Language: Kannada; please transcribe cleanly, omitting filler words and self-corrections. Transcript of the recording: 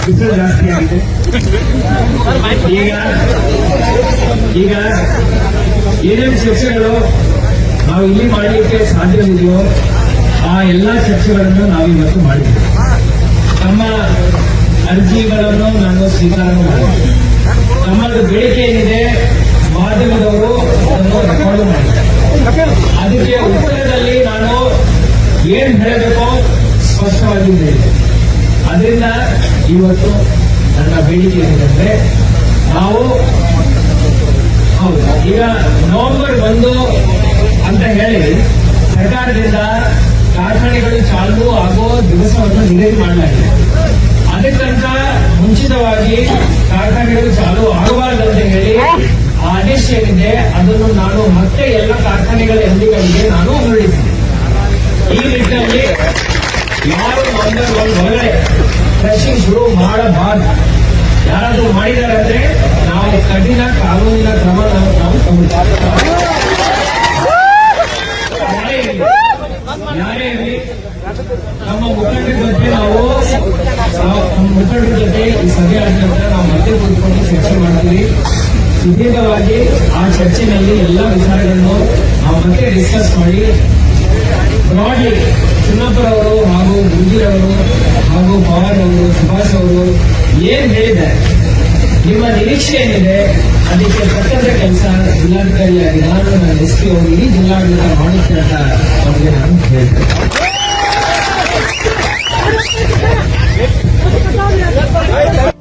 ಬಿಸಿಲು ಜಾಸ್ತಿ ಆಗಿದೆ. ಈಗ ಏನೇನು ಚರ್ಚೆಗಳು ನಾವು ಇಲ್ಲಿ ಮಾಡಲಿಕ್ಕೆ ಸಾಧ್ಯವಿದೆಯೋ ಆ ಎಲ್ಲ ಚರ್ಚೆಗಳನ್ನು ನಾವಿವತ್ತು ಮಾಡಿದ್ದೇವೆ. ನಮ್ಮ ಅರ್ಜಿಗಳನ್ನು ನಾನು ಸ್ವೀಕಾರ ಮಾಡಿದ್ದೇನೆ. ನಮ್ಮದು ಬೇಡಿಕೆ ಏನಿದೆ ಮಾಧ್ಯಮದವರು ಅದನ್ನು ರೆಕಾರ್ಡ್ ಮಾಡಿದ್ದಾರೆ. ಅದಕ್ಕೆ ಉತ್ತರದಲ್ಲಿ ನಾನು ಏನ್ ಹೇಳಬೇಕೋ ಸ್ಪಷ್ಟವಾಗಿ ಹೇಳಿದೆ. ಅದರಿಂದ ಇವತ್ತು ನನ್ನ ಬೇಡಿಕೆ ಏನಿದೆ ನಾವು ಹೌದು ಈಗ ನವೆಂಬರ್ 1 ಅಂತ ಹೇಳಿ ಸರ್ಕಾರದಿಂದ ಕಾರ್ಖಾನೆಗಳು ಚಾಲೂ ಆಗೋ ದಿವಸವನ್ನು ನಿಗದಿ ಮಾಡಲಾಗಿದೆ. ಅದಕ್ಕಂತ ಮುಂಚಿತವಾಗಿ ಕಾರ್ಖಾನೆಗಳು ಚಾಲೂ ಆಗಬಾರದಂತ ಹೇಳಿ ಆ ಆದೇಶ ಏನಿದೆ ಅದನ್ನು ನಾನು ಮತ್ತೆ ಎಲ್ಲ ಕಾರ್ಖಾನೆಗಳ ಎಂದಿಗಳಿಗೆ ನಾನು ಹೊರಡಿಸಿದೆ. ಈ ನಿಟ್ಟಿನಲ್ಲಿ ಯಾರು ನವೆಂಬರ್ 1 ಒಳಗಡೆ ಕ್ರಷಿಂಗ್ ಶುರು ಮಾಡಬಾರದು. ಯಾರಾದ್ರೂ ಮಾಡಿದ್ದಾರೆ ಅಂದ್ರೆ ನಾವು ಕಠಿಣ ಕಾನೂನಿನ ಕ್ರಮ ನಾವು ತಗೊಳ್ತೀವಿ. ಯಾರೇ ಇರಲಿ ನಮ್ಮ ಮುಖಂಡರ ಜೊತೆ ನಮ್ಮ ಮುಖಂಡರ ಜೊತೆ ಈ ಸಭೆ ಆದ ನಂತರ ನಾವು ಮತ್ತೆ ಕೂತ್ಕೊಂಡು ಚರ್ಚೆ ಮಾಡ್ತೀವಿ. ಸುದೀರ್ಘವಾಗಿ ಆ ಚರ್ಚೆಯಲ್ಲಿ ಎಲ್ಲ ವಿಚಾರಗಳನ್ನು ನಾವು ಮತ್ತೆ ಡಿಸ್ಕಸ್ ಮಾಡಿ ಬ್ರಾಡ್ಲಿ ಚಿನ್ನಪ್ಪರವರು ಹಾಗೂ ಗುಂಜಿರವರು ಹಾಗೂ ಪವಾರ್ ಅವರು ಸುಭಾಷ್ ಅವರು ಏನ್ ಹೇಳಿದ್ದಾರೆ, ನಿಮ್ಮ ನಿರೀಕ್ಷೆ ಏನಿದೆ ಅದಕ್ಕೆ ತಕ್ಕಂತ ಕೆಲಸ ಜಿಲ್ಲಾಧಿಕಾರಿಯಾಗಿ ನಾನು ನನ್ನ ಎಸ್ಪಿ ಅವರು ಇಡೀ ಜಿಲ್ಲಾಡಳಿತ ಮಾಡುತ್ತೆ ಅಂತ ಅವರಿಗೆ ನಾನು ಹೇಳ್ತೇನೆ.